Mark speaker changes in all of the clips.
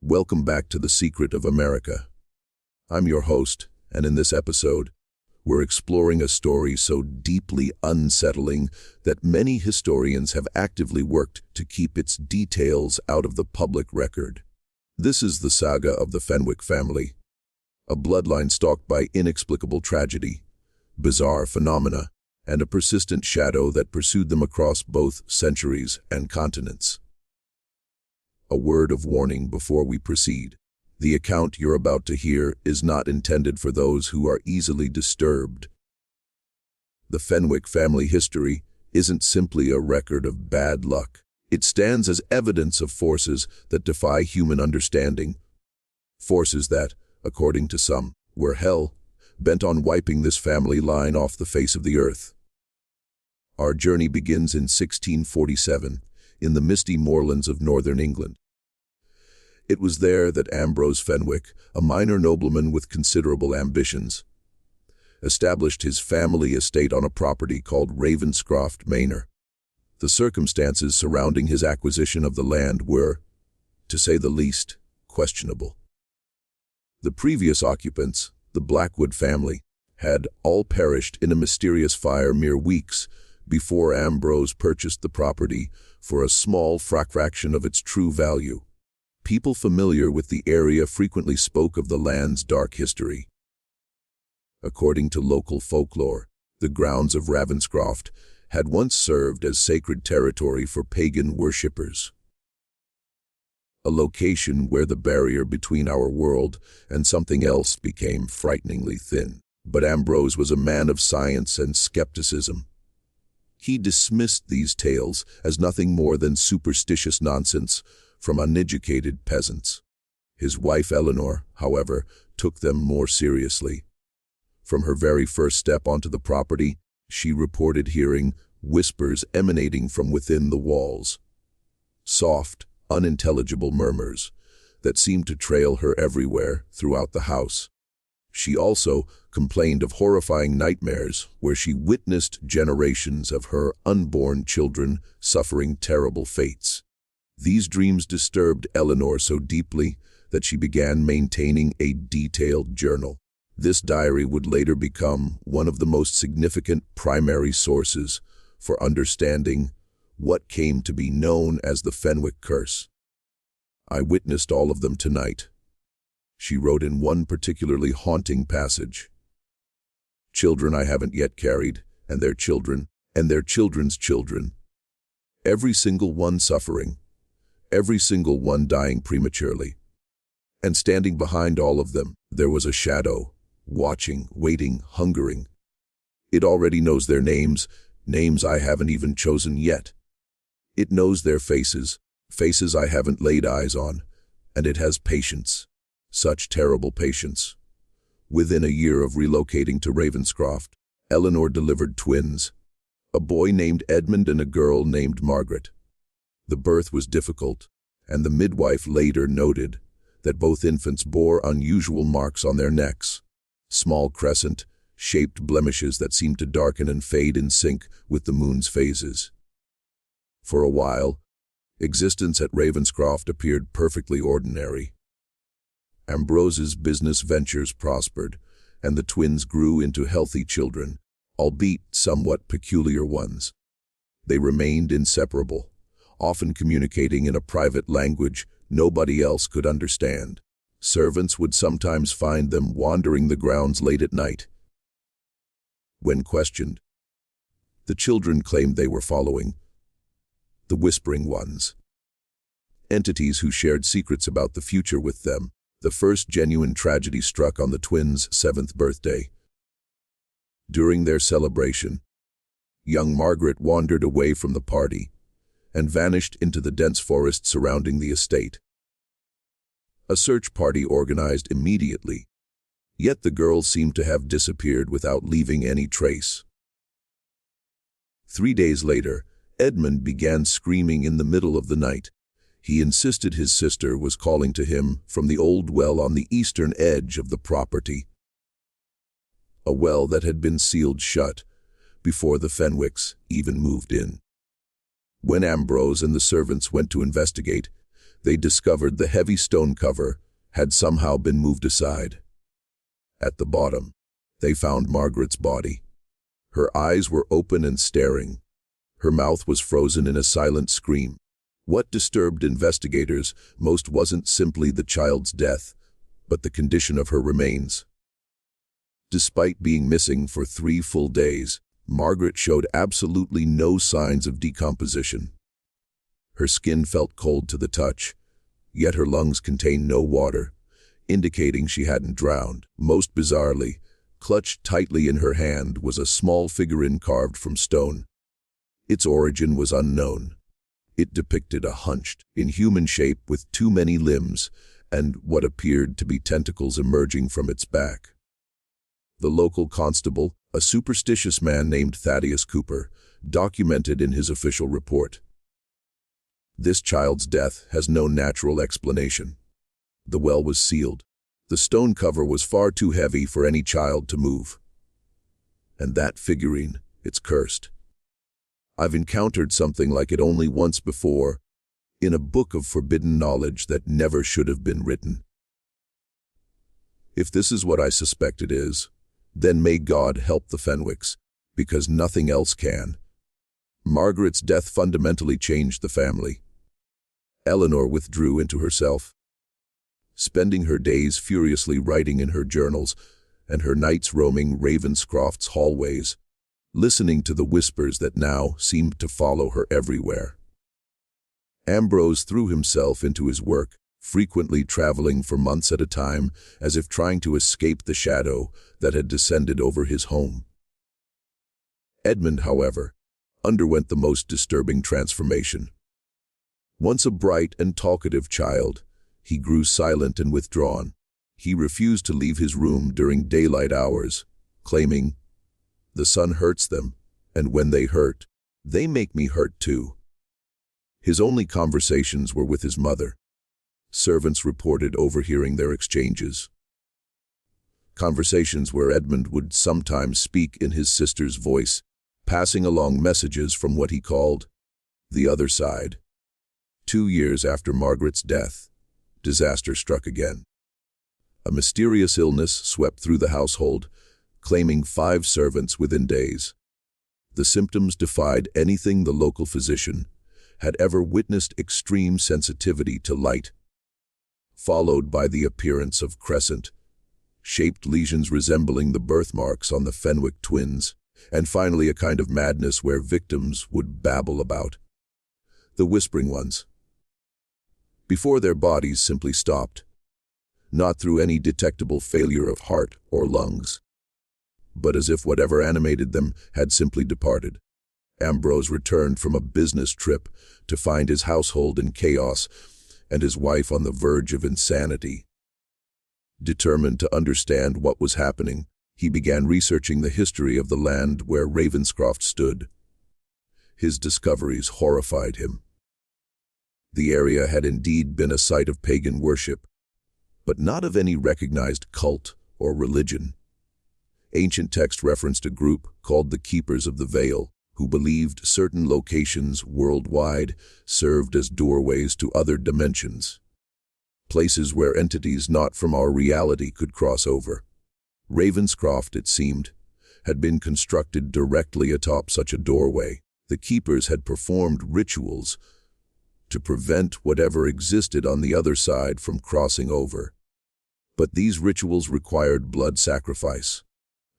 Speaker 1: Welcome back to The Secret of America. I'm your host, and in this episode, we're exploring a story so deeply unsettling that many historians have actively worked to keep its details out of the public record. This is the saga of the Fenwick family, a bloodline stalked by inexplicable tragedy, bizarre phenomena, and a persistent shadow that pursued them across both centuries and continents. A word of warning before we proceed. The account you're about to hear is not intended for those who are easily disturbed. The Fenwick family history isn't simply a record of bad luck. It stands as evidence of forces that defy human understanding. Forces that, according to some, were hell, bent on wiping this family line off the face of the earth. Our journey begins in 1647, in the misty moorlands of northern England. It was there that Ambrose Fenwick, a minor nobleman with considerable ambitions, established his family estate on a property called Ravenscroft Manor. The circumstances surrounding his acquisition of the land were, to say the least, questionable. The previous occupants, the Blackwood family, had all perished in a mysterious fire mere weeks before Ambrose purchased the property for a small fraction of its true value. People familiar with the area frequently spoke of the land's dark history. According to local folklore, the grounds of Ravenscroft had once served as sacred territory for pagan worshippers, a location where the barrier between our world and something else became frighteningly thin. But Ambrose was a man of science and skepticism. He dismissed these tales as nothing more than superstitious nonsense from uneducated peasants. His wife Eleanor, however, took them more seriously. From her very first step onto the property, she reported hearing whispers emanating from within the walls. Soft, unintelligible murmurs that seemed to trail her everywhere throughout the house. She also complained of horrifying nightmares where she witnessed generations of her unborn children suffering terrible fates. These dreams disturbed Eleanor so deeply that she began maintaining a detailed journal. This diary would later become one of the most significant primary sources for understanding what came to be known as the Fenwick curse. "I witnessed all of them tonight," she wrote in one particularly haunting passage. "Children I haven't yet carried, and their children, and their children's children. Every single one suffering. Every single one dying prematurely. And standing behind all of them, there was a shadow, watching, waiting, hungering. It already knows their names I haven't even chosen yet. It knows their faces I haven't laid eyes on, and it has patience, such terrible patience." Within a year of relocating to Ravenscroft, Eleanor delivered twins, a boy named Edmund and a girl named Margaret. The birth was difficult, and the midwife later noted that both infants bore unusual marks on their necks, small crescent-shaped blemishes that seemed to darken and fade in sync with the moon's phases. For a while, existence at Ravenscroft appeared perfectly ordinary. Ambrose's business ventures prospered, and the twins grew into healthy children, albeit somewhat peculiar ones. They remained inseparable, often communicating in a private language nobody else could understand. Servants would sometimes find them wandering the grounds late at night. When questioned, the children claimed they were following the Whispering Ones, entities who shared secrets about the future with them. The first genuine tragedy struck on the twins' 7th birthday. During their celebration, young Margaret wandered away from the party and vanished into the dense forest surrounding the estate. A search party organized immediately, yet the girl seemed to have disappeared without leaving any trace. 3 days later, Edmund began screaming in the middle of the night. He insisted his sister was calling to him from the old well on the eastern edge of the property, a well that had been sealed shut before the Fenwicks even moved in. When Ambrose and the servants went to investigate, they discovered the heavy stone cover had somehow been moved aside. At the bottom, they found Margaret's body. Her eyes were open and staring. Her mouth was frozen in a silent scream. What disturbed investigators most wasn't simply the child's death, but the condition of her remains. Despite being missing for 3 full days, Margaret showed absolutely no signs of decomposition. Her skin felt cold to the touch, yet her lungs contained no water, indicating she hadn't drowned. Most bizarrely, clutched tightly in her hand was a small figurine carved from stone. Its origin was unknown. It depicted a hunched, inhuman shape with too many limbs and what appeared to be tentacles emerging from its back. The local constable, a superstitious man named Thaddeus Cooper, documented in his official report. This child's death has no natural explanation. The well was sealed. The stone cover was far too heavy for any child to move. And that figurine, it's cursed. I've encountered something like it only once before, in a book of forbidden knowledge that never should have been written. If this is what I suspect it is, then may God help the Fenwicks, because nothing else can. Margaret's death fundamentally changed the family. Eleanor withdrew into herself, spending her days furiously writing in her journals and her nights roaming Ravenscroft's hallways, listening to the whispers that now seemed to follow her everywhere. Ambrose threw himself into his work, frequently traveling for months at a time, as if trying to escape the shadow that had descended over his home. Edmund, however, underwent the most disturbing transformation. Once a bright and talkative child, he grew silent and withdrawn. He refused to leave his room during daylight hours, claiming, "The sun hurts them, and when they hurt, they make me hurt too." His only conversations were with his mother. Servants reported overhearing their exchanges. Conversations where Edmund would sometimes speak in his sister's voice, passing along messages from what he called the other side. 2 years after Margaret's death, disaster struck again. A mysterious illness swept through the household, claiming 5 servants within days. The symptoms defied anything the local physician had ever witnessed: extreme sensitivity to light, followed by the appearance of crescent-shaped lesions resembling the birthmarks on the Fenwick twins, and finally a kind of madness where victims would babble about the whispering ones, before their bodies simply stopped, not through any detectable failure of heart or lungs, but as if whatever animated them had simply departed. Ambrose returned from a business trip to find his household in chaos and his wife on the verge of insanity. Determined to understand what was happening, he began researching the history of the land where Ravenscroft stood. His discoveries horrified him. The area had indeed been a site of pagan worship, but not of any recognized cult or religion. Ancient text referenced a group called the Keepers of the Veil, who believed certain locations worldwide served as doorways to other dimensions, places where entities not from our reality could cross over. Ravenscroft, it seemed, had been constructed directly atop such a doorway. The Keepers had performed rituals to prevent whatever existed on the other side from crossing over. But these rituals required blood sacrifice,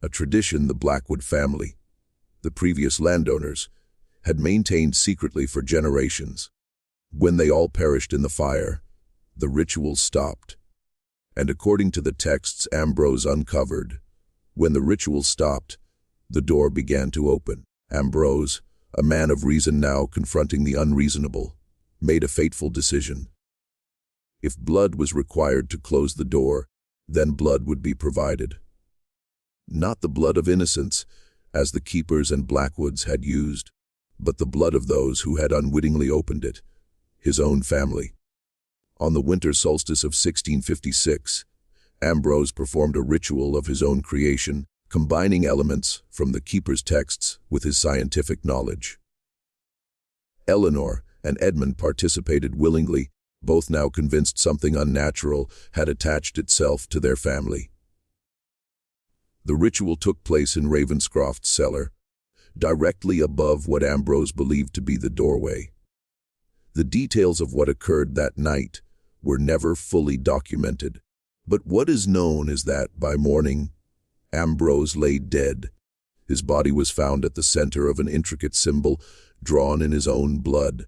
Speaker 1: a tradition the Blackwood family, the previous landowners, had maintained secretly for generations. When they all perished in the fire, the rituals stopped. And according to the texts Ambrose uncovered, when the ritual stopped, the door began to open. Ambrose, a man of reason now confronting the unreasonable, made a fateful decision. If blood was required to close the door, then blood would be provided. Not the blood of innocents, as the Keepers and Blackwoods had used, but the blood of those who had unwittingly opened it, his own family. On the winter solstice of 1656, Ambrose performed a ritual of his own creation, combining elements from the Keepers' texts with his scientific knowledge. Eleanor and Edmund participated willingly, both now convinced something unnatural had attached itself to their family. The ritual took place in Ravenscroft's cellar, directly above what Ambrose believed to be the doorway. The details of what occurred that night were never fully documented, but what is known is that, by morning, Ambrose lay dead. His body was found at the center of an intricate symbol drawn in his own blood.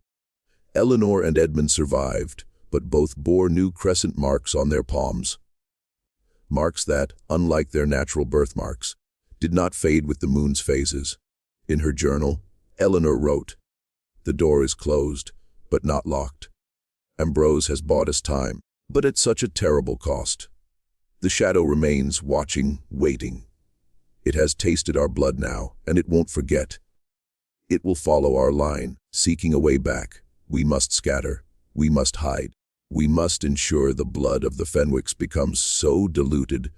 Speaker 1: Eleanor and Edmund survived, but both bore new crescent marks on their palms. Marks that, unlike their natural birthmarks, did not fade with the moon's phases. In her journal, Eleanor wrote, "The door is closed, but not locked. Ambrose has bought us time, but at such a terrible cost. The shadow remains, watching, waiting. It has tasted our blood now, and it won't forget. It will follow our line, seeking a way back. We must scatter. We must hide. We must ensure the blood of the Fenwicks becomes so diluted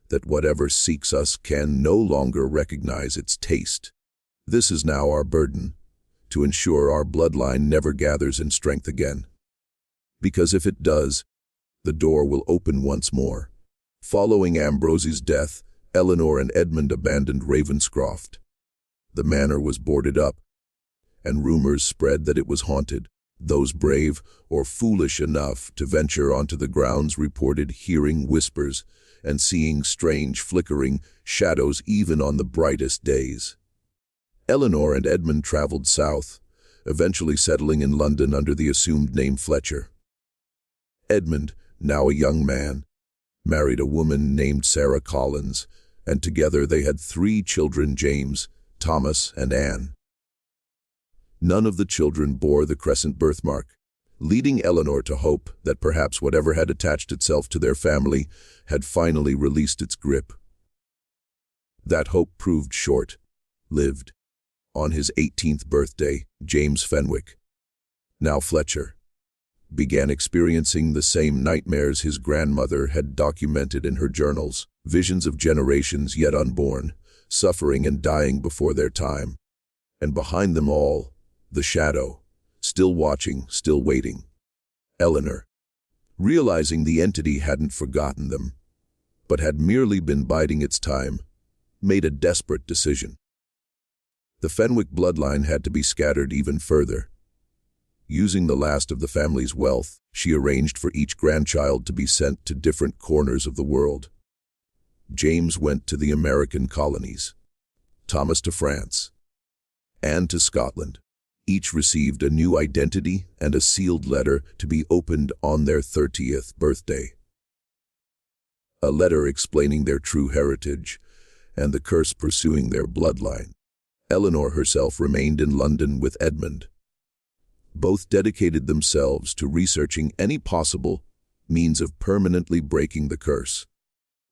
Speaker 1: that whatever seeks us can no longer recognize its taste. This is now our burden, to ensure our bloodline never gathers in strength again. Because if it does, the door will open once more." Following Ambrose's death, Eleanor and Edmund abandoned Ravenscroft. The manor was boarded up, and rumors spread that it was haunted. Those brave or foolish enough to venture onto the grounds reported hearing whispers and seeing strange flickering shadows even on the brightest days. Eleanor and Edmund traveled south, eventually settling in London under the assumed name Fletcher. Edmund, now a young man, married a woman named Sarah Collins, and together they had 3 children: James, Thomas, and Anne. None of the children bore the crescent birthmark, leading Eleanor to hope that perhaps whatever had attached itself to their family had finally released its grip. That hope proved short-lived. On his 18th birthday, James Fenwick, now Fletcher, began experiencing the same nightmares his grandmother had documented in her journals, visions of generations yet unborn, suffering and dying before their time. And behind them all, the shadow, still watching, still waiting. Eleanor, realizing the entity hadn't forgotten them, but had merely been biding its time, made a desperate decision. The Fenwick bloodline had to be scattered even further. Using the last of the family's wealth, she arranged for each grandchild to be sent to different corners of the world. James went to the American colonies, Thomas to France, Anne to Scotland. Each received a new identity and a sealed letter to be opened on their 30th birthday. A letter explaining their true heritage and the curse pursuing their bloodline. Eleanor herself remained in London with Edmund. Both dedicated themselves to researching any possible means of permanently breaking the curse.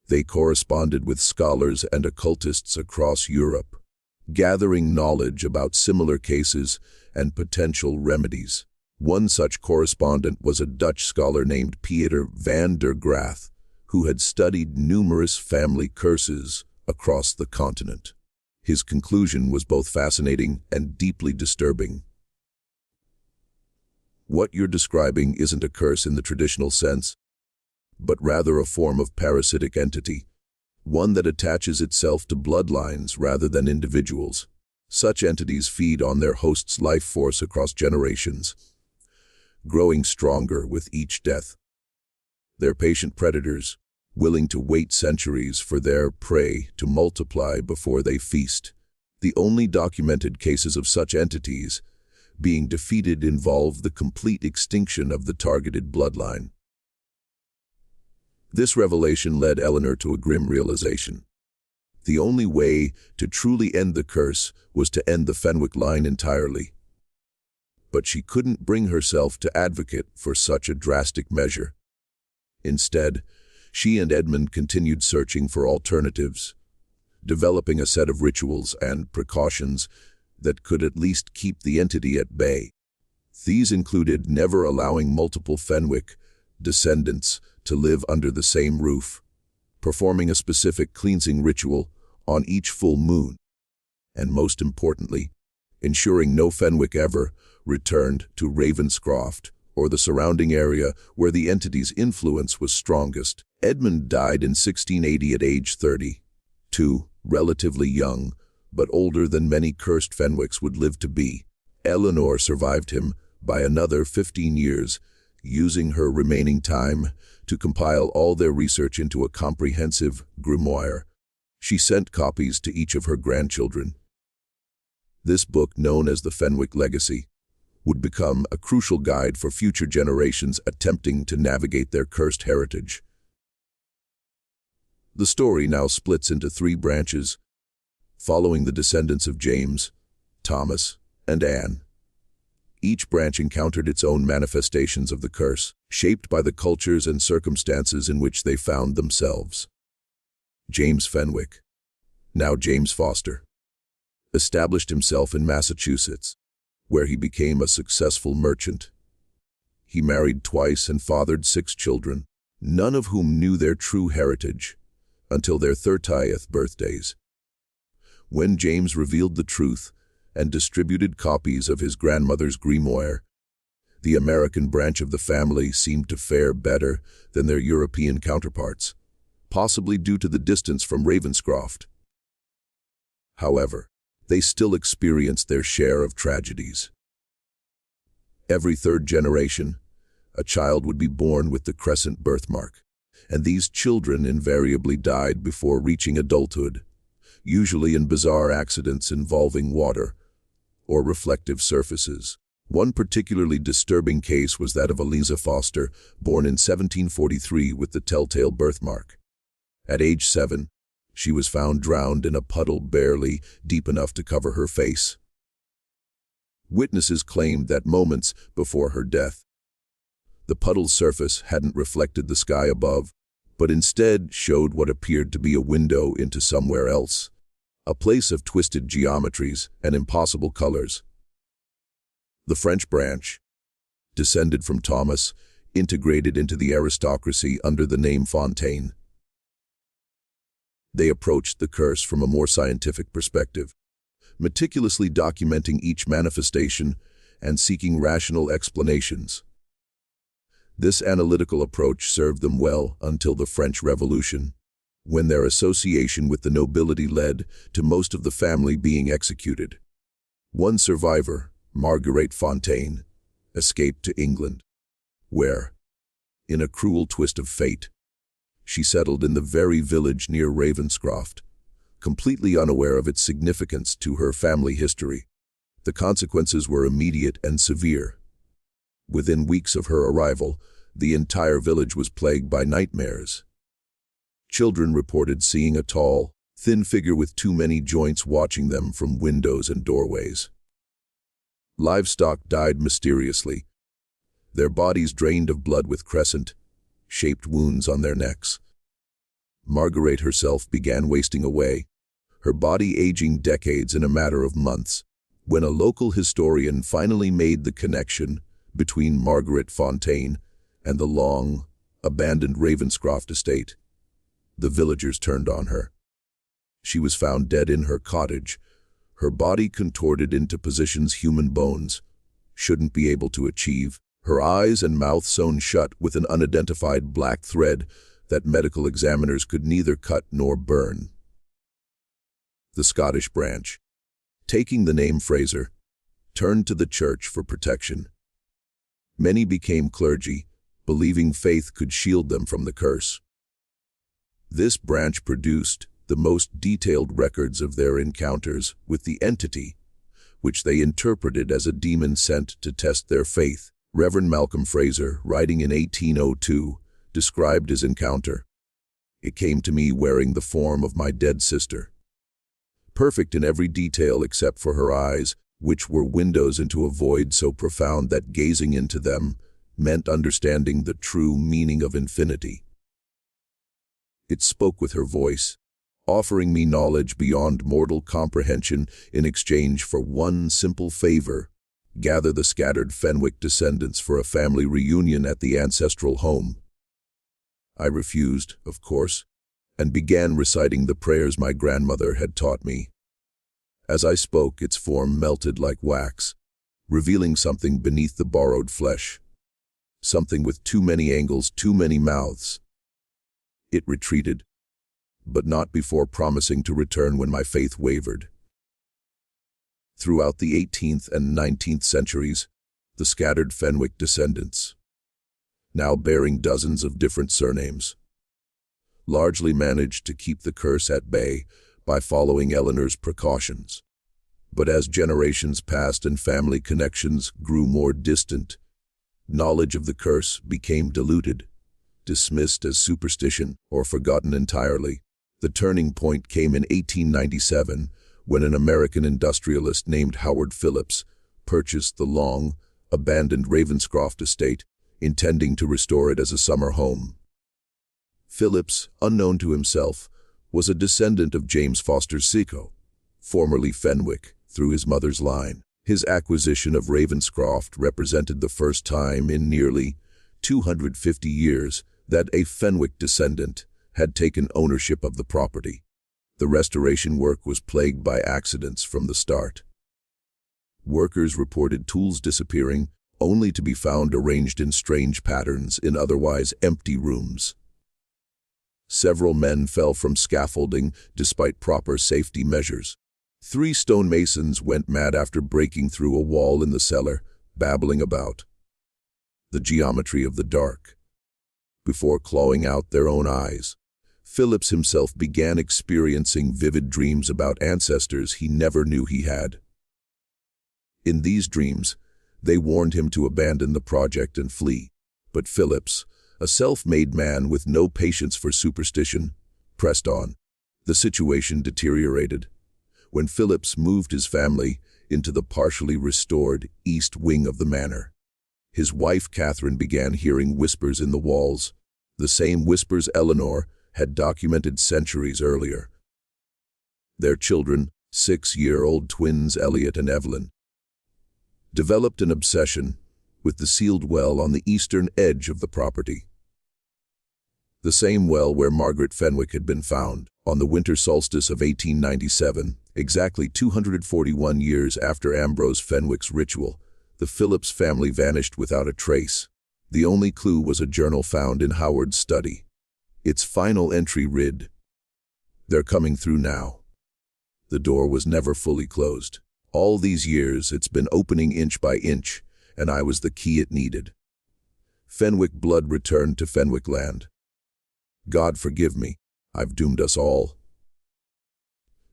Speaker 1: They corresponded with scholars and occultists across Europe, gathering knowledge about similar cases and potential remedies. One such correspondent was a Dutch scholar named Pieter van der Graaf, who had studied numerous family curses across the continent. His conclusion was both fascinating and deeply disturbing. What you're describing isn't a curse in the traditional sense, but rather a form of parasitic entity, one that attaches itself to bloodlines rather than individuals. Such entities feed on their host's life force across generations, growing stronger with each death. They're patient predators, willing to wait centuries for their prey to multiply before they feast. The only documented cases of such entities being defeated involve the complete extinction of the targeted bloodline. This revelation led Eleanor to a grim realization. The only way to truly end the curse was to end the Fenwick line entirely. But she couldn't bring herself to advocate for such a drastic measure. Instead, she and Edmund continued searching for alternatives, developing a set of rituals and precautions that could at least keep the entity at bay. These included never allowing multiple Fenwick descendants to live under the same roof, performing a specific cleansing ritual on each full moon, and most importantly, ensuring no Fenwick ever returned to Ravenscroft or the surrounding area where the entity's influence was strongest. Edmund died in 1680 at age 32, relatively young, but older than many cursed Fenwicks would live to be. Eleanor survived him by another 15 years, using her remaining time to compile all their research into a comprehensive grimoire. She sent copies to each of her grandchildren. This book, known as the Fenwick Legacy, would become a crucial guide for future generations attempting to navigate their cursed heritage. The story now splits into 3 branches, following the descendants of James, Thomas, and Anne. Each branch encountered its own manifestations of the curse, shaped by the cultures and circumstances in which they found themselves. James Fenwick, now James Foster, established himself in Massachusetts, where he became a successful merchant. He married twice and fathered 6 children, none of whom knew their true heritage until their 30th birthdays. When James revealed the truth and distributed copies of his grandmother's grimoire, the American branch of the family seemed to fare better than their European counterparts, possibly due to the distance from Ravenscroft. However, they still experienced their share of tragedies. Every 3rd generation, a child would be born with the crescent birthmark, and these children invariably died before reaching adulthood, usually in bizarre accidents involving water or reflective surfaces. One particularly disturbing case was that of Eliza Foster, born in 1743 with the telltale birthmark. At age 7, she was found drowned in a puddle barely deep enough to cover her face. Witnesses claimed that moments before her death, the puddle's surface hadn't reflected the sky above, but instead showed what appeared to be a window into somewhere else, a place of twisted geometries and impossible colors. The French branch, descended from Thomas, integrated into the aristocracy under the name Fontaine. They approached the curse from a more scientific perspective, meticulously documenting each manifestation and seeking rational explanations. This analytical approach served them well until the French Revolution, when their association with the nobility led to most of the family being executed. One survivor, Marguerite Fontaine, escaped to England, where, in a cruel twist of fate, she settled in the very village near Ravenscroft, completely unaware of its significance to her family history. The consequences were immediate and severe. Within weeks of her arrival, the entire village was plagued by nightmares. Children reported seeing a tall, thin figure with too many joints watching them from windows and doorways. Livestock died mysteriously, their bodies drained of blood with crescent-shaped wounds on their necks. Marguerite herself began wasting away, her body aging decades in a matter of months, when a local historian finally made the connection between Marguerite Fontaine and the long, abandoned Ravenscroft estate. The villagers turned on her. She was found dead in her cottage, her body contorted into positions human bones shouldn't be able to achieve, her eyes and mouth sewn shut with an unidentified black thread that medical examiners could neither cut nor burn. The Scottish branch, taking the name Fraser, turned to the church for protection. Many became clergy, believing faith could shield them from the curse. This branch produced the most detailed records of their encounters with the entity, which they interpreted as a demon sent to test their faith. Reverend Malcolm Fraser, writing in 1802, described his encounter. "It came to me wearing the form of my dead sister, perfect in every detail except for her eyes, which were windows into a void so profound that gazing into them meant understanding the true meaning of infinity. It spoke with her voice, offering me knowledge beyond mortal comprehension in exchange for one simple favor: gather the scattered Fenwick descendants for a family reunion at the ancestral home." I refused, of course, and began reciting the prayers my grandmother had taught me. As I spoke, its form melted like wax, revealing something beneath the borrowed flesh. something with too many angles, too many mouths. It retreated, but not before promising to return when my faith wavered. Throughout the 18th and 19th centuries, the scattered Fenwick descendants, now bearing dozens of different surnames, largely managed to keep the curse at bay by following Eleanor's precautions. But as generations passed and family connections grew more distant, knowledge of the curse became diluted, dismissed as superstition, or forgotten entirely. The turning point came in 1897, when an American industrialist named Howard Phillips purchased the long, abandoned Ravenscroft estate, intending to restore it as a summer home. Phillips, unknown to himself, was a descendant of James Foster Seco, formerly Fenwick, through his mother's line. His acquisition of Ravenscroft represented the first time in nearly 250 years that a Fenwick descendant had taken ownership of the property. The restoration work was plagued by accidents from the start. Workers reported tools disappearing, only to be found arranged in strange patterns in otherwise empty rooms. Several men fell from scaffolding despite proper safety measures. 3 stonemasons went mad after breaking through a wall in the cellar, babbling about the geometry of the dark. Before clawing out their own eyes, Phillips himself began experiencing vivid dreams about ancestors he never knew he had. In these dreams, they warned him to abandon the project and flee, but Phillips, a self-made man with no patience for superstition, pressed on. The situation deteriorated when Phillips moved his family into the partially restored east wing of the manor. His wife Catherine began hearing whispers in the walls, the same whispers Eleanor had documented centuries earlier. Their children, 6-year-old twins Elliot and Evelyn, developed an obsession with the sealed well on the eastern edge of the property. The same well where Margaret Fenwick had been found. On the winter solstice of 1897, exactly 241 years after Ambrose Fenwick's ritual, the Phillips family vanished without a trace. The only clue was a journal found in Howard's study. Its final entry read, "They're coming through now." The door was never fully closed. All these years it's been opening inch by inch, and I was the key it needed. Fenwick blood returned to Fenwick land. God forgive me, I've doomed us all.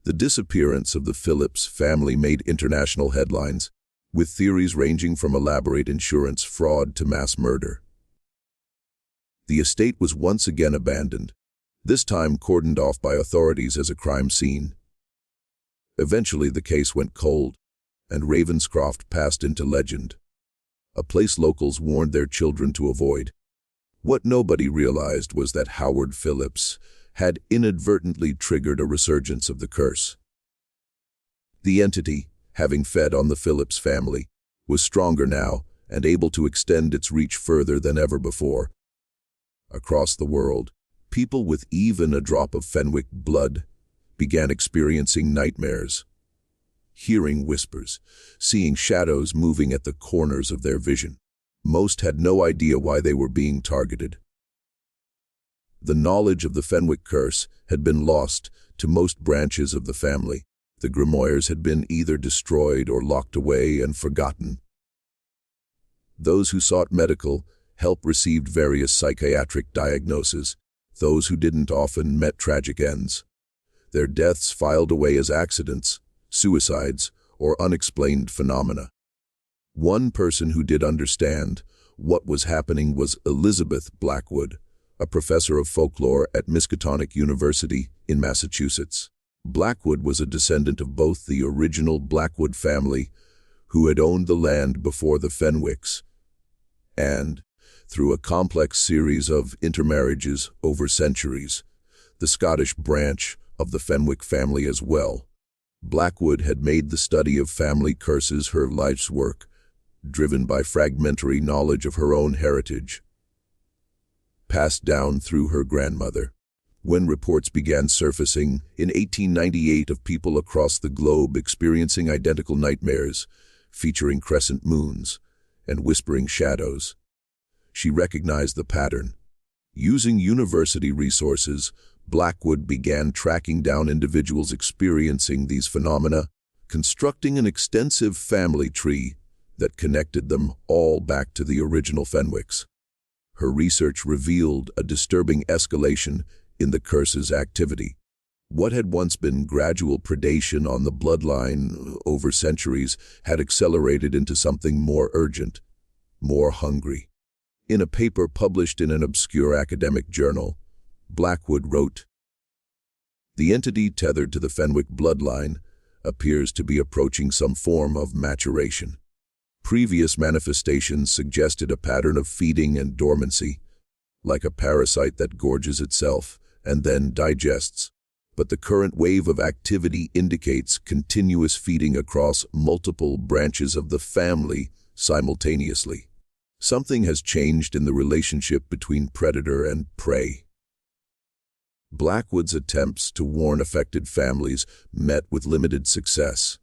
Speaker 1: The disappearance of the Phillips family made international headlines, with theories ranging from elaborate insurance fraud to mass murder. The estate was once again abandoned, this time cordoned off by authorities as a crime scene. Eventually the case went cold, and Ravenscroft passed into legend, a place locals warned their children to avoid. What nobody realized was that Howard Phillips had inadvertently triggered a resurgence of the curse. The entity, having fed on the Phillips family, was stronger now and able to extend its reach further than ever before. Across the world, people with even a drop of Fenwick blood began experiencing nightmares, hearing whispers, seeing shadows moving at the corners of their vision. Most had no idea why they were being targeted. The knowledge of the Fenwick curse had been lost to most branches of the family. The grimoires had been either destroyed or locked away and forgotten. Those who sought medical help received various psychiatric diagnoses. Those who didn't often met tragic ends. Their deaths filed away as accidents, suicides, or unexplained phenomena. One person who did understand what was happening was Elizabeth Blackwood, a professor of folklore at Miskatonic University in Massachusetts. Blackwood was a descendant of both the original Blackwood family, who had owned the land before the Fenwicks, and, through a complex series of intermarriages over centuries, the Scottish branch of the Fenwick family as well. Blackwood had made the study of family curses her life's work, driven by fragmentary knowledge of her own heritage, passed down through her grandmother. When reports began surfacing in 1898 of people across the globe experiencing identical nightmares, featuring crescent moons and whispering shadows, she recognized the pattern. Using university resources, Blackwood began tracking down individuals experiencing these phenomena, constructing an extensive family tree that connected them all back to the original Fenwicks. Her research revealed a disturbing escalation in the curse's activity. What had once been gradual predation on the bloodline over centuries had accelerated into something more urgent, more hungry. In a paper published in an obscure academic journal, Blackwood wrote, "The entity tethered to the Fenwick bloodline appears to be approaching some form of maturation. Previous manifestations suggested a pattern of feeding and dormancy, like a parasite that gorges itself and then digests. But the current wave of activity indicates continuous feeding across multiple branches of the family simultaneously. Something has changed in the relationship between predator and prey." Blackwood's attempts to warn affected families met with limited success.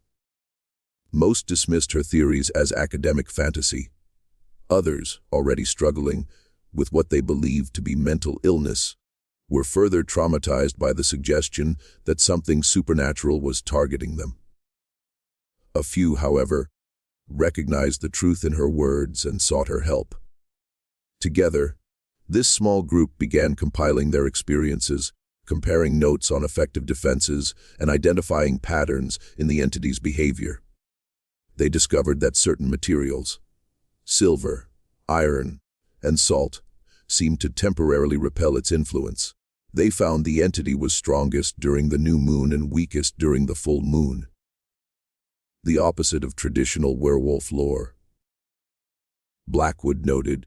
Speaker 1: Most dismissed her theories as academic fantasy. Others, already struggling with what they believed to be mental illness, were further traumatized by the suggestion that something supernatural was targeting them. A few, however, recognized the truth in her words and sought her help. Together, this small group began compiling their experiences, comparing notes on effective defenses, and identifying patterns in the entity's behavior. They discovered that certain materials, silver, iron, and salt, seemed to temporarily repel its influence. They found the entity was strongest during the new moon and weakest during the full moon. The opposite of traditional werewolf lore. Blackwood noted,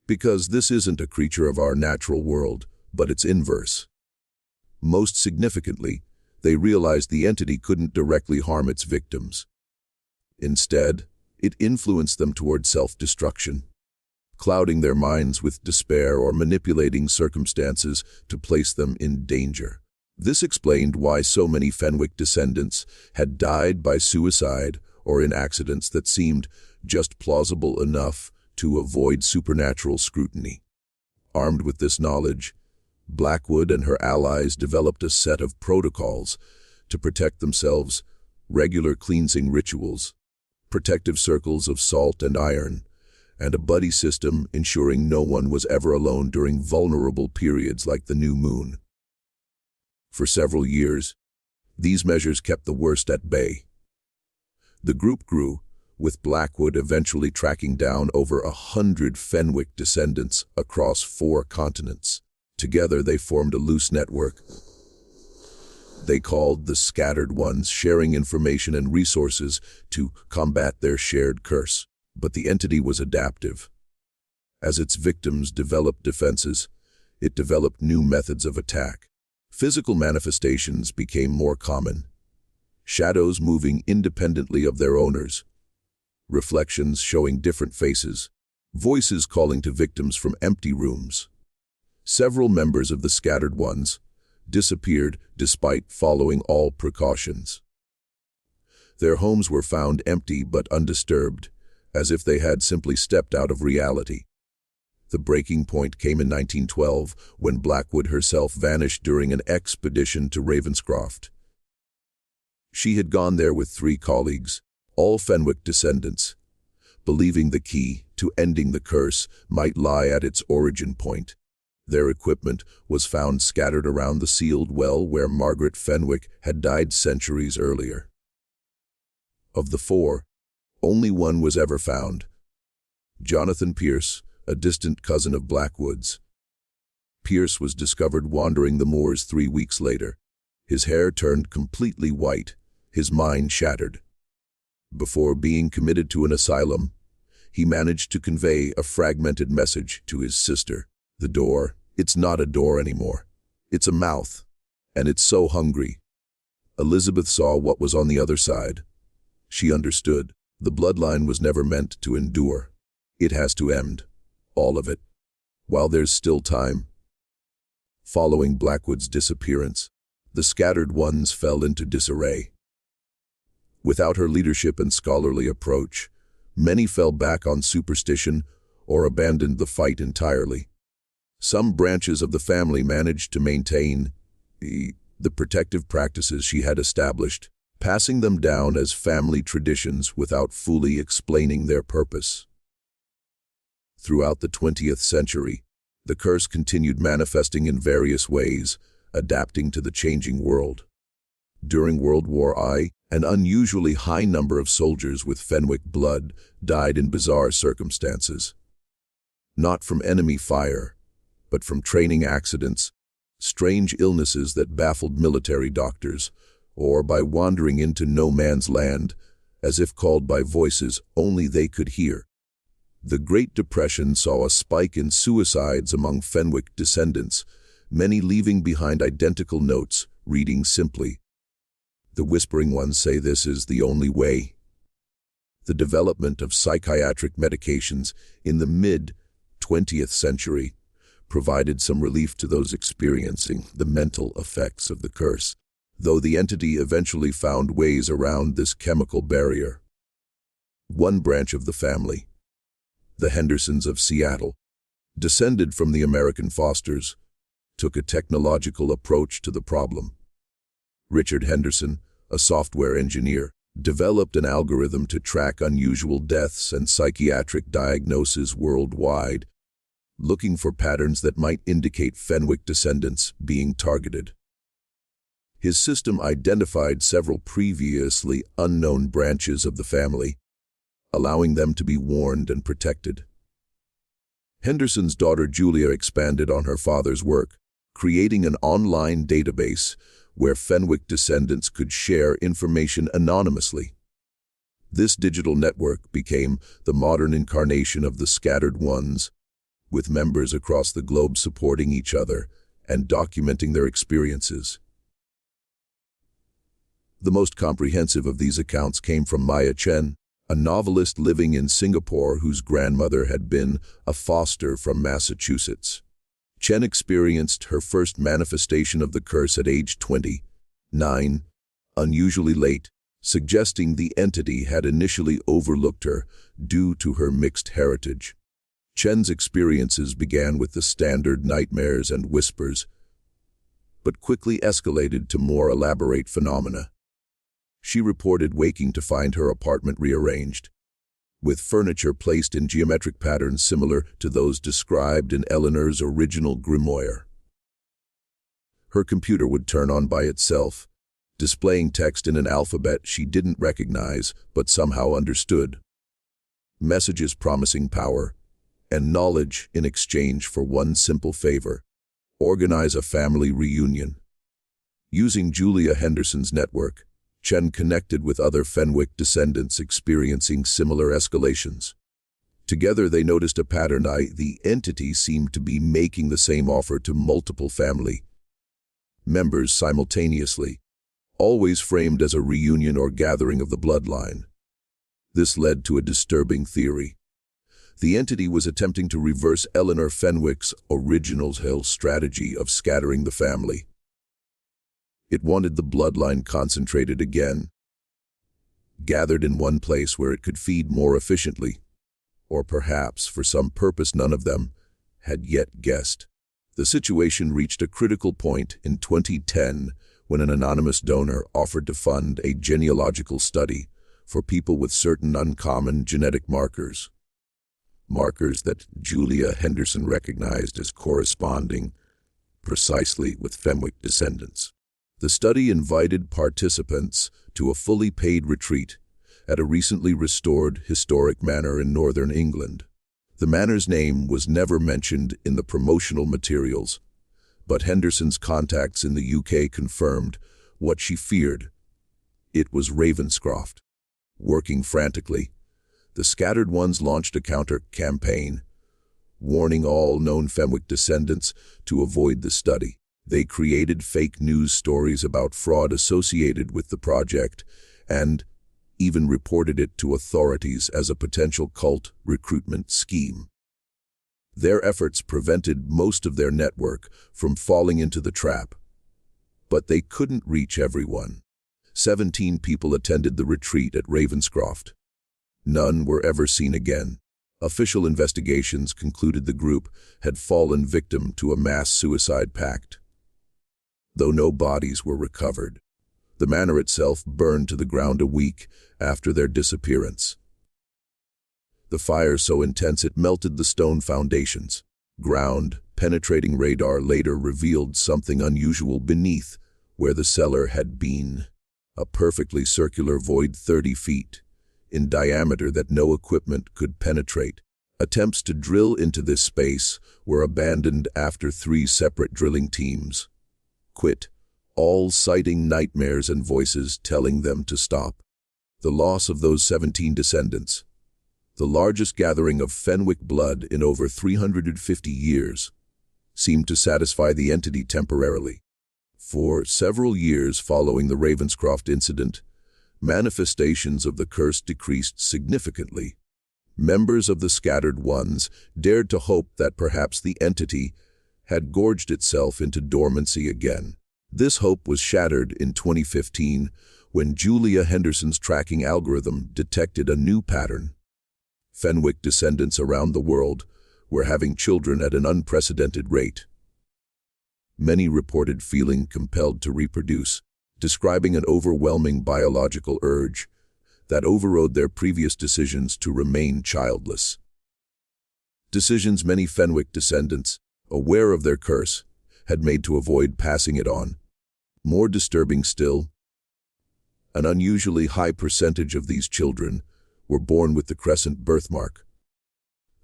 Speaker 1: "Because this isn't a creature of our natural world, but its inverse." Most significantly, they realized the entity couldn't directly harm its victims. Instead, it influenced them toward self-destruction, clouding their minds with despair or manipulating circumstances to place them in danger. This explained why so many Fenwick descendants had died by suicide or in accidents that seemed just plausible enough to avoid supernatural scrutiny. Armed with this knowledge, Blackwood and her allies developed a set of protocols to protect themselves: regular cleansing rituals, protective circles of salt and iron, and a buddy system ensuring no one was ever alone during vulnerable periods like the new moon. For several years, these measures kept the worst at bay. The group grew, with Blackwood eventually tracking down over 100 Fenwick descendants across 4 continents. Together they formed a loose network they called the Scattered Ones, sharing information and resources to combat their shared curse. But the entity was adaptive. As its victims developed defenses, it developed new methods of attack. Physical manifestations became more common. Shadows moving independently of their owners, reflections showing different faces, voices calling to victims from empty rooms. Several members of the Scattered Ones disappeared despite following all precautions. Their homes were found empty but undisturbed, as if they had simply stepped out of reality. The breaking point came in 1912, when Blackwood herself vanished during an expedition to Ravenscroft. She had gone there with 3 colleagues, all Fenwick descendants, believing the key to ending the curse might lie at its origin point. Their equipment was found scattered around the sealed well where Margaret Fenwick had died centuries earlier. Of the 4, only one was ever found: Jonathan Pierce, a distant cousin of Blackwood's. Pierce was discovered wandering the moors 3 weeks later. His hair turned completely white, his mind shattered. Before being committed to an asylum, he managed to convey a fragmented message to his sister. The door, it's not a door anymore. It's a mouth, and it's so hungry. Elizabeth saw what was on the other side. She understood. The bloodline was never meant to endure. It has to end. All of it. While there's still time. Following Blackwood's disappearance, the Scattered Ones fell into disarray. Without her leadership and scholarly approach, many fell back on superstition or abandoned the fight entirely. Some branches of the family managed to maintain the protective practices she had established, passing them down as family traditions without fully explaining their purpose. Throughout the 20th century, the curse continued manifesting in various ways, adapting to the changing world. During World War I, an unusually high number of soldiers with Fenwick blood died in bizarre circumstances. Not from enemy fire, but from training accidents, strange illnesses that baffled military doctors, or by wandering into no man's land, as if called by voices only they could hear. The Great Depression saw a spike in suicides among Fenwick descendants, many leaving behind identical notes, reading simply, "The whispering ones say this is the only way." The development of psychiatric medications in the mid-20th century provided some relief to those experiencing the mental effects of the curse, though the entity eventually found ways around this chemical barrier. One branch of the family, the Hendersons of Seattle, descended from the American Fosters, took a technological approach to the problem. Richard Henderson, a software engineer, developed an algorithm to track unusual deaths and psychiatric diagnoses worldwide, looking for patterns that might indicate Fenwick descendants being targeted. His system identified several previously unknown branches of the family, allowing them to be warned and protected. Henderson's daughter Julia expanded on her father's work, creating an online database where Fenwick descendants could share information anonymously. This digital network became the modern incarnation of the Scattered Ones, with members across the globe supporting each other and documenting their experiences. The most comprehensive of these accounts came from Maya Chen, a novelist living in Singapore whose grandmother had been a foster from Massachusetts. Chen experienced her first manifestation of the curse at age 29, unusually late, suggesting the entity had initially overlooked her due to her mixed heritage. Chen's experiences began with the standard nightmares and whispers, but quickly escalated to more elaborate phenomena. She reported waking to find her apartment rearranged, with furniture placed in geometric patterns similar to those described in Eleanor's original grimoire. Her computer would turn on by itself, displaying text in an alphabet she didn't recognize but somehow understood. Messages promising power and knowledge in exchange for one simple favor: organize a family reunion. Using Julia Henderson's network, Chen connected with other Fenwick descendants experiencing similar escalations. Together they noticed a pattern. The entity seemed to be making the same offer to multiple family members simultaneously, always framed as a reunion or gathering of the bloodline. This led to a disturbing theory. The entity was attempting to reverse Eleanor Fenwick's original strategy of scattering the family. It wanted the bloodline concentrated again, gathered in one place where it could feed more efficiently, or perhaps for some purpose none of them had yet guessed. The situation reached a critical point in 2010 when an anonymous donor offered to fund a genealogical study for people with certain uncommon genetic markers that Julia Henderson recognized as corresponding precisely with Fenwick descendants. The study invited participants to a fully paid retreat at a recently restored historic manor in northern England. The manor's name was never mentioned in the promotional materials, but Henderson's contacts in the UK confirmed what she feared. It was Ravenscroft. Working frantically, the Scattered Ones launched a counter-campaign, warning all known Fenwick descendants to avoid the study. They created fake news stories about fraud associated with the project and even reported it to authorities as a potential cult recruitment scheme. Their efforts prevented most of their network from falling into the trap, but they couldn't reach everyone. 17 people attended the retreat at Ravenscroft. None were ever seen again. Official investigations concluded the group had fallen victim to a mass suicide pact. Though no bodies were recovered, the manor itself burned to the ground a week after their disappearance. The fire so intense it melted the stone foundations. Ground-penetrating radar later revealed something unusual beneath where the cellar had been. A perfectly circular void 30 feet in diameter that no equipment could penetrate. Attempts to drill into this space were abandoned after 3 separate drilling teams quit, all citing nightmares and voices telling them to stop. The loss of those 17 descendants, the largest gathering of Fenwick blood in over 350 years, seemed to satisfy the entity temporarily. For several years following the Ravenscroft incident, manifestations of the curse decreased significantly. Members of the Scattered Ones dared to hope that perhaps the entity had gorged itself into dormancy again. This hope was shattered in 2015 when Julia Henderson's tracking algorithm detected a new pattern. Fenwick descendants around the world were having children at an unprecedented rate. Many reported feeling compelled to reproduce, describing an overwhelming biological urge that overrode their previous decisions to remain childless. Decisions many Fenwick descendants, aware of their curse, had made to avoid passing it on. More disturbing still, an unusually high percentage of these children were born with the crescent birthmark.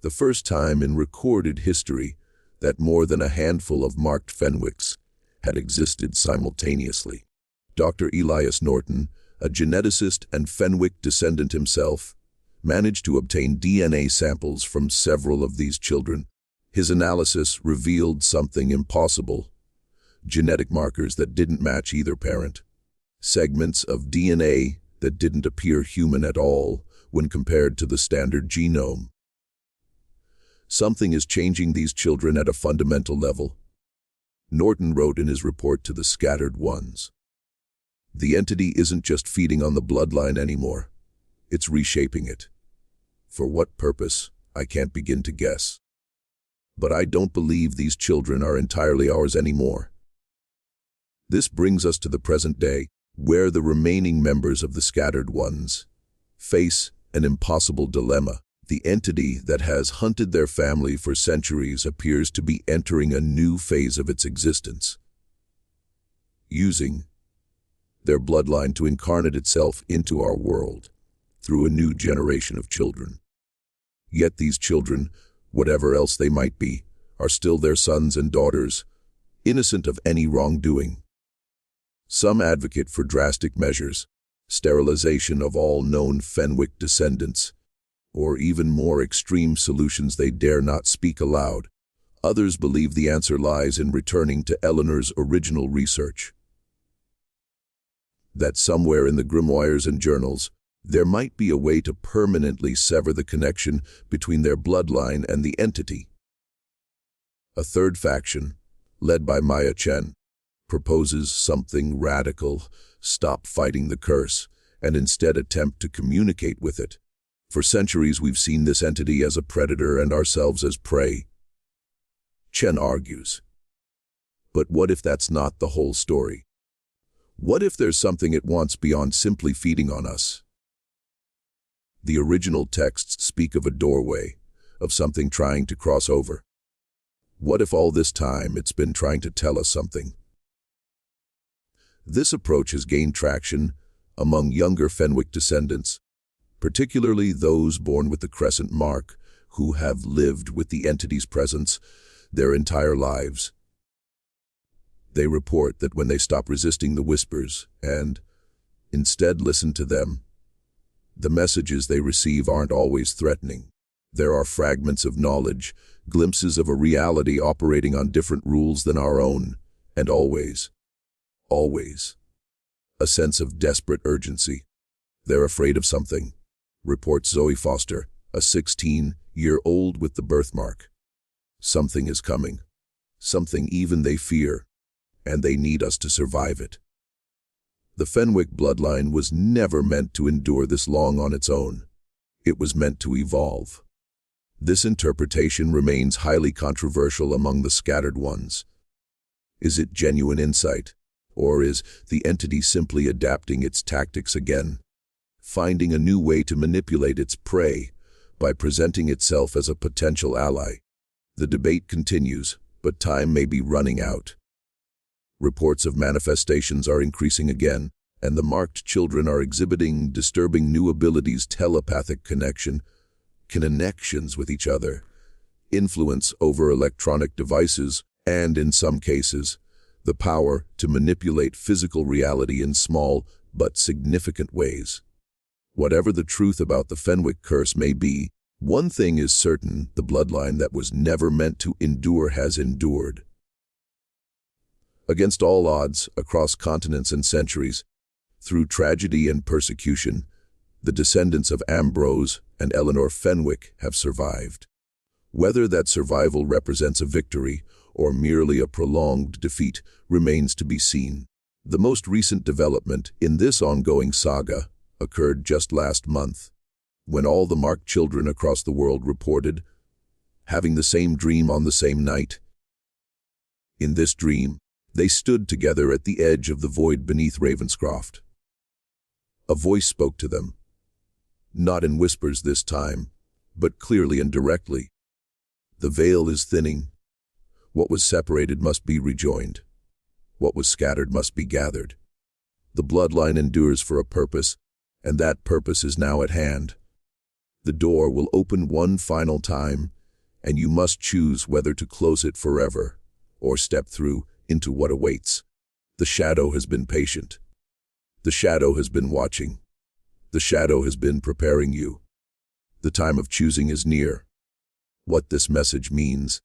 Speaker 1: The first time in recorded history that more than a handful of marked Fenwicks had existed simultaneously. Dr. Elias Norton, a geneticist and Fenwick descendant himself, managed to obtain DNA samples from several of these children. His analysis revealed something impossible: genetic markers that didn't match either parent, segments of DNA that didn't appear human at all when compared to the standard genome. Something is changing these children at a fundamental level, Norton wrote in his report to the Scattered Ones. The entity isn't just feeding on the bloodline anymore, it's reshaping it. For what purpose, I can't begin to guess. But I don't believe these children are entirely ours anymore. This brings us to the present day, where the remaining members of the Scattered Ones face an impossible dilemma. The entity that has hunted their family for centuries appears to be entering a new phase of its existence, using their bloodline to incarnate itself into our world through a new generation of children. Yet these children, whatever else they might be, are still their sons and daughters, innocent of any wrongdoing. Some advocate for drastic measures, sterilization of all known Fenwick descendants, or even more extreme solutions they dare not speak aloud. Others believe the answer lies in returning to Eleanor's original research. That somewhere in the grimoires and journals, there might be a way to permanently sever the connection between their bloodline and the entity. A third faction, led by Maya Chen, proposes something radical: stop fighting the curse, and instead attempt to communicate with it. For centuries we've seen this entity as a predator and ourselves as prey, Chen argues. But what if that's not the whole story? What if there's something it wants beyond simply feeding on us? The original texts speak of a doorway, of something trying to cross over. What if all this time it's been trying to tell us something? This approach has gained traction among younger Fenwick descendants, particularly those born with the crescent mark, who have lived with the entity's presence their entire lives. They report that when they stop resisting the whispers and instead listen to them, the messages they receive aren't always threatening. There are fragments of knowledge, glimpses of a reality operating on different rules than our own, and always, a sense of desperate urgency. They're afraid of something, reports Zoe Foster, a 16-year-old with the birthmark. Something is coming, something even they fear, and they need us to survive it. The Fenwick bloodline was never meant to endure this long on its own. It was meant to evolve. This interpretation remains highly controversial among the scattered ones. Is it genuine insight, or is the entity simply adapting its tactics again, finding a new way to manipulate its prey by presenting itself as a potential ally? The debate continues, but time may be running out. Reports of manifestations are increasing again, and the marked children are exhibiting disturbing new abilities: telepathic connections with each other, influence over electronic devices, and, in some cases, the power to manipulate physical reality in small but significant ways. Whatever the truth about the Fenwick curse may be, one thing is certain: the bloodline that was never meant to endure has endured. Against all odds, across continents and centuries, through tragedy and persecution, the descendants of Ambrose and Eleanor Fenwick have survived. Whether that survival represents a victory or merely a prolonged defeat remains to be seen. The most recent development in this ongoing saga occurred just last month, when all the marked children across the world reported having the same dream on the same night. In this dream, they stood together at the edge of the void beneath Ravenscroft. A voice spoke to them, not in whispers this time, but clearly and directly. The veil is thinning. What was separated must be rejoined. What was scattered must be gathered. The bloodline endures for a purpose, and that purpose is now at hand. The door will open one final time, and you must choose whether to close it forever or step through into what awaits. The shadow has been patient. The shadow has been watching. The shadow has been preparing you. The time of choosing is near. What this message means,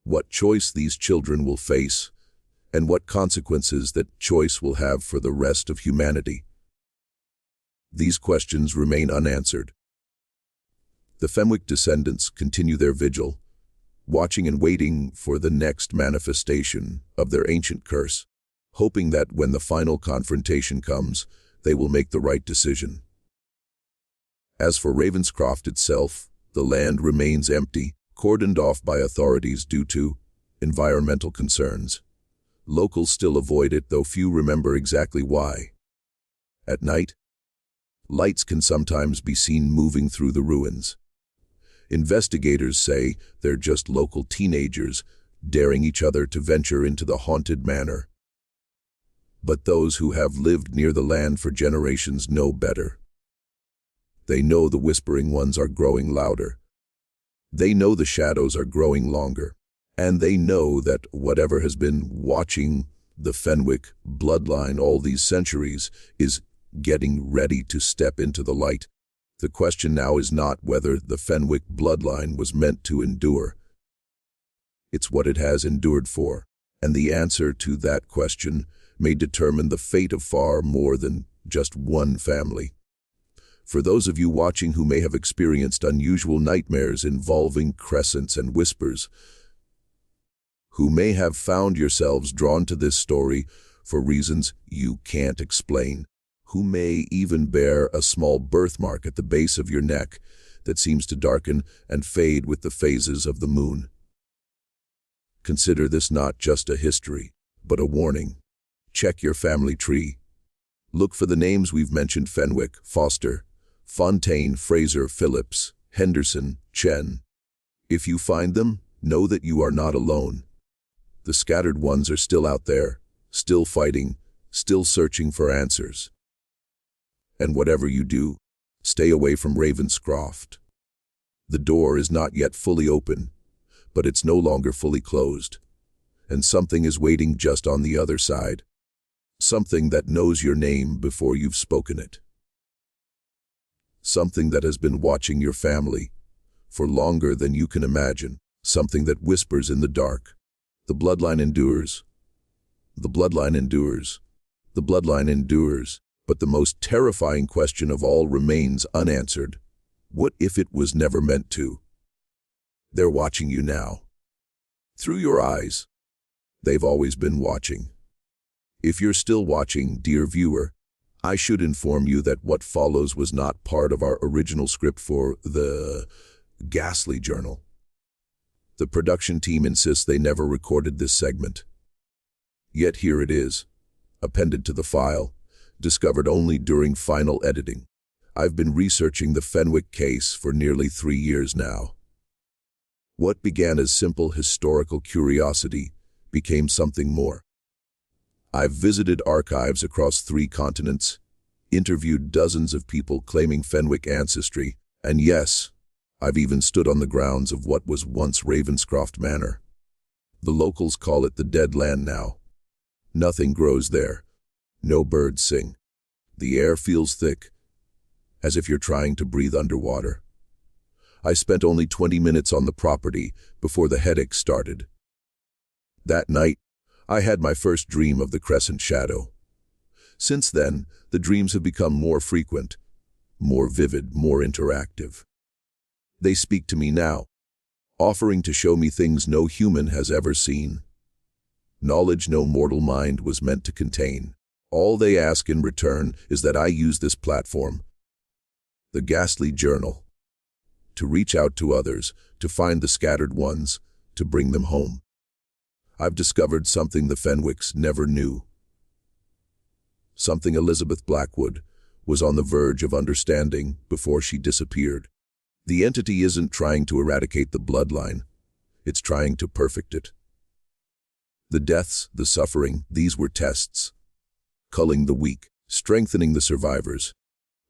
Speaker 1: what choice these children will face, and what consequences that choice will have for the rest of humanity. These questions remain unanswered. The Fenwick descendants continue their vigil, watching and waiting for the next manifestation of their ancient curse, hoping that when the final confrontation comes, they will make the right decision. As for Ravenscroft itself, the land remains empty, cordoned off by authorities due to environmental concerns. Locals still avoid it, though few remember exactly why. At night, lights can sometimes be seen moving through the ruins. Investigators say they're just local teenagers daring each other to venture into the haunted manor. But those who have lived near the land for generations know better. They know the whispering ones are growing louder. They know the shadows are growing longer. And they know that whatever has been watching the Fenwick bloodline all these centuries is getting ready to step into the light. The question now is not whether the Fenwick bloodline was meant to endure. It's what it has endured for. And the answer to that question may determine the fate of far more than just one family. For those of you watching who may have experienced unusual nightmares involving crescents and whispers, who may have found yourselves drawn to this story for reasons you can't explain, who may even bear a small birthmark at the base of your neck that seems to darken and fade with the phases of the moon. Consider this not just a history, but a warning. Check your family tree. Look for the names we've mentioned: Fenwick, Foster, Fontaine, Fraser, Phillips, Henderson, Chen. If you find them, know that you are not alone. The scattered ones are still out there, still fighting, still searching for answers. And whatever you do, stay away from Ravenscroft. The door is not yet fully open, but it's no longer fully closed. And something is waiting just on the other side. Something that knows your name before you've spoken it. Something that has been watching your family for longer than you can imagine. Something that whispers in the dark. The bloodline endures. The bloodline endures. The bloodline endures. But the most terrifying question of all remains unanswered. What if it was never meant to? They're watching you now. Through your eyes. They've always been watching. If you're still watching, dear viewer, I should inform you that what follows was not part of our original script for the ghastly journal. The production team insists they never recorded this segment. Yet here it is, appended to the file, discovered only during final editing. I've been researching the Fenwick case for nearly 3 years now. What began as simple historical curiosity became something more. I've visited archives across 3 continents, interviewed dozens of people claiming Fenwick ancestry, and yes, I've even stood on the grounds of what was once Ravenscroft Manor. The locals call it the Dead Land now. Nothing grows there. No birds sing. The air feels thick, as if you're trying to breathe underwater. I spent only 20 minutes on the property before the headache started. That night, I had my first dream of the crescent shadow. Since then, the dreams have become more frequent, more vivid, more interactive. They speak to me now, offering to show me things no human has ever seen. Knowledge no mortal mind was meant to contain. All they ask in return is that I use this platform, the ghastly journal, to reach out to others, to find the scattered ones, to bring them home. I've discovered something the Fenwicks never knew. Something Elizabeth Blackwood was on the verge of understanding before she disappeared. The entity isn't trying to eradicate the bloodline. It's trying to perfect it. The deaths, the suffering, these were tests. Culling the weak, strengthening the survivors,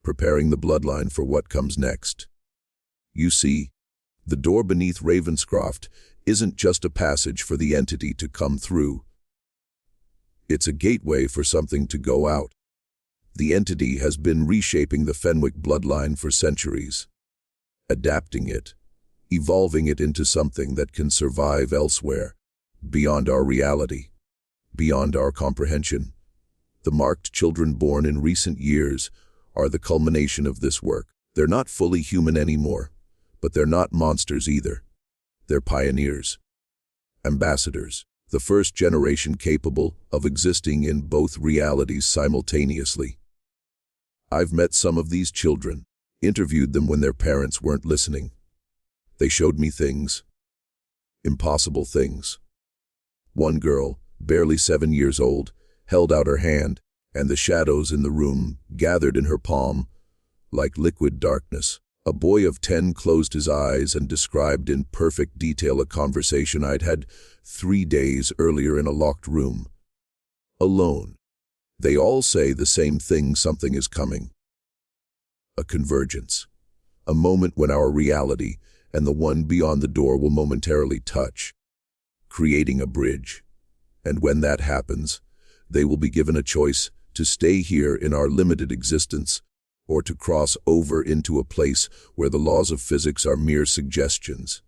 Speaker 1: preparing the bloodline for what comes next. You see, the door beneath Ravenscroft isn't just a passage for the entity to come through. It's a gateway for something to go out. The entity has been reshaping the Fenwick bloodline for centuries, adapting it, evolving it into something that can survive elsewhere, beyond our reality, beyond our comprehension. The marked children born in recent years are the culmination of this work. They're not fully human anymore, but they're not monsters either. They're pioneers, ambassadors, the first generation capable of existing in both realities simultaneously. I've met some of these children, interviewed them when their parents weren't listening. They showed me things, impossible things. One girl, barely 7 years old, held out her hand, and the shadows in the room gathered in her palm like liquid darkness. A boy of 10 closed his eyes and described in perfect detail a conversation I'd had 3 days earlier in a locked room. Alone. They all say the same thing: something is coming. A convergence. A moment when our reality and the one beyond the door will momentarily touch, creating a bridge. And when that happens, they will be given a choice to stay here in our limited existence, or to cross over into a place where the laws of physics are mere suggestions,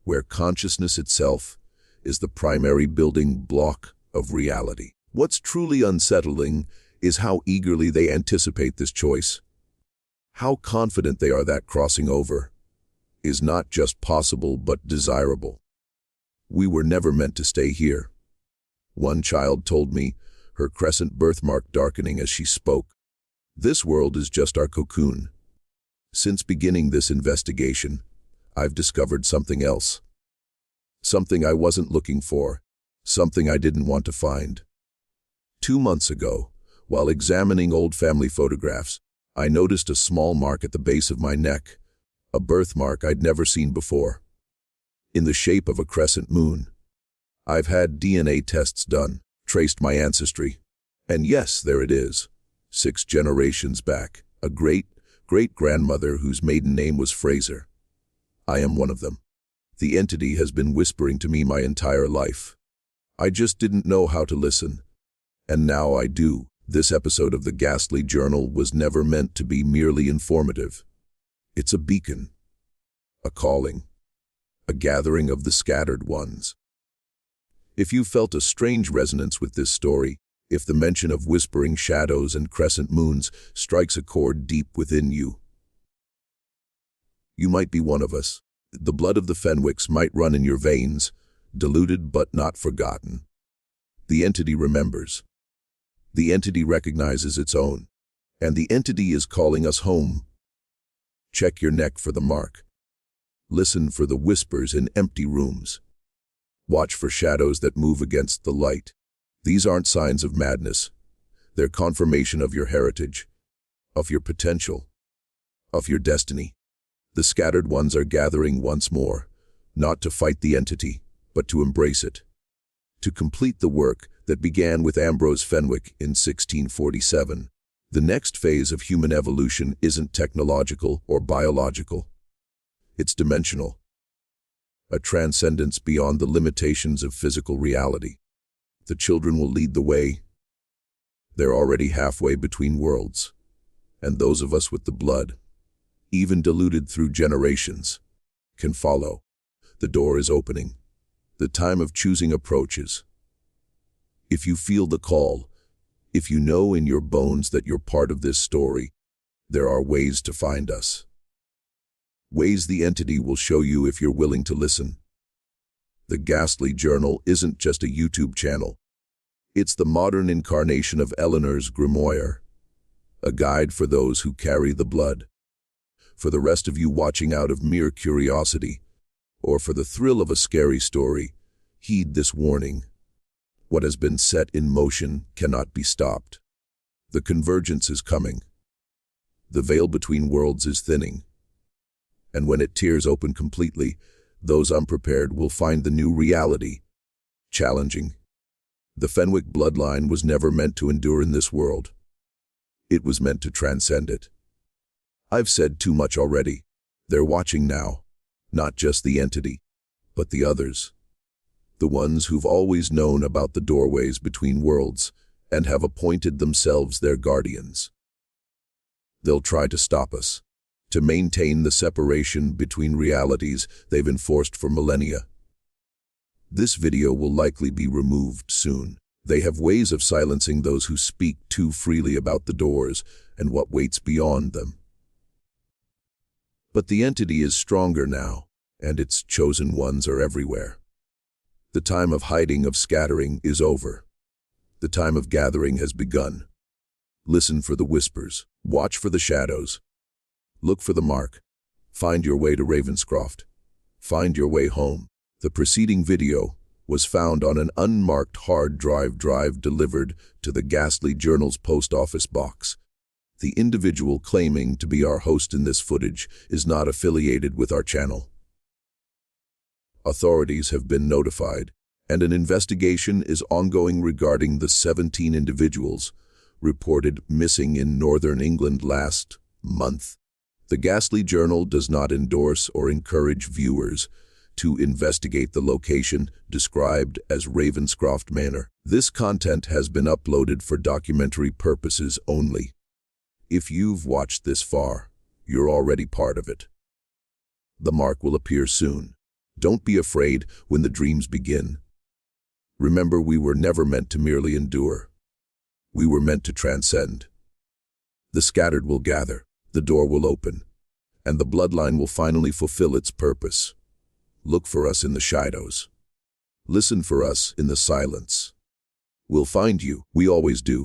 Speaker 1: where consciousness itself is the primary building block of reality. What's truly unsettling is how eagerly they anticipate this choice, how confident they are that crossing over is not just possible but desirable. We were never meant to stay here. One child told me, her crescent birthmark darkening as she spoke. This world is just our cocoon. Since beginning this investigation, I've discovered something else. Something I wasn't looking for, something I didn't want to find. 2 months ago, while examining old family photographs, I noticed a small mark at the base of my neck, a birthmark I'd never seen before, in the shape of a crescent moon. I've had DNA tests done, traced my ancestry, and yes, there it is. 6 generations back, a great-great-grandmother whose maiden name was Fraser. I am one of them. The entity has been whispering to me my entire life. I just didn't know how to listen. And now I do. This episode of the Ghastly Journal was never meant to be merely informative. It's a beacon, a calling, a gathering of the scattered ones. If you felt a strange resonance with this story, if the mention of whispering shadows and crescent moons strikes a chord deep within you, you might be one of us. The blood of the Fenwicks might run in your veins, diluted but not forgotten. The entity remembers. The entity recognizes its own. And the entity is calling us home. Check your neck for the mark. Listen for the whispers in empty rooms. Watch for shadows that move against the light. These aren't signs of madness. They're confirmation of your heritage, of your potential, of your destiny. The scattered ones are gathering once more, not to fight the entity, but to embrace it. To complete the work that began with Ambrose Fenwick in 1647. The next phase of human evolution isn't technological or biological. It's dimensional. A transcendence beyond the limitations of physical reality. The children will lead the way. They're already halfway between worlds. And those of us with the blood, even diluted through generations, can follow. The door is opening. The time of choosing approaches. If you feel the call, if you know in your bones that you're part of this story, there are ways to find us. Ways the entity will show you if you're willing to listen. The Ghastly Journal isn't just a YouTube channel. It's the modern incarnation of Eleanor's grimoire, a guide for those who carry the blood. For the rest of you watching out of mere curiosity, or for the thrill of a scary story, heed this warning. What has been set in motion cannot be stopped. The convergence is coming. The veil between worlds is thinning. And when it tears open completely, those unprepared will find the new reality challenging. The Fenwick bloodline was never meant to endure in this world. It was meant to transcend it. I've said too much already. They're watching now, not just the entity, but the others. The ones who've always known about the doorways between worlds and have appointed themselves their guardians. They'll try to stop us, to maintain the separation between realities they've enforced for millennia. This video will likely be removed soon. They have ways of silencing those who speak too freely about the doors and what waits beyond them. But the entity is stronger now, and its chosen ones are everywhere. The time of hiding, of scattering, is over. The time of gathering has begun. Listen for the whispers. Watch for the shadows. Look for the mark. Find your way to Ravenscroft. Find your way home. The preceding video was found on an unmarked hard drive delivered to the Ghastly Journal's post office box. The individual claiming to be our host in this footage is not affiliated with our channel. Authorities have been notified, and an investigation is ongoing regarding the 17 individuals reported missing in northern England last month. The Ghastly Journal does not endorse or encourage viewers to investigate the location described as Ravenscroft Manor. This content has been uploaded for documentary purposes only. If you've watched this far, you're already part of it. The mark will appear soon. Don't be afraid when the dreams begin. Remember, we were never meant to merely endure. We were meant to transcend. The scattered will gather, the door will open, and the bloodline will finally fulfill its purpose. Look for us in the shadows. Listen for us in the silence. We'll find you, we always do.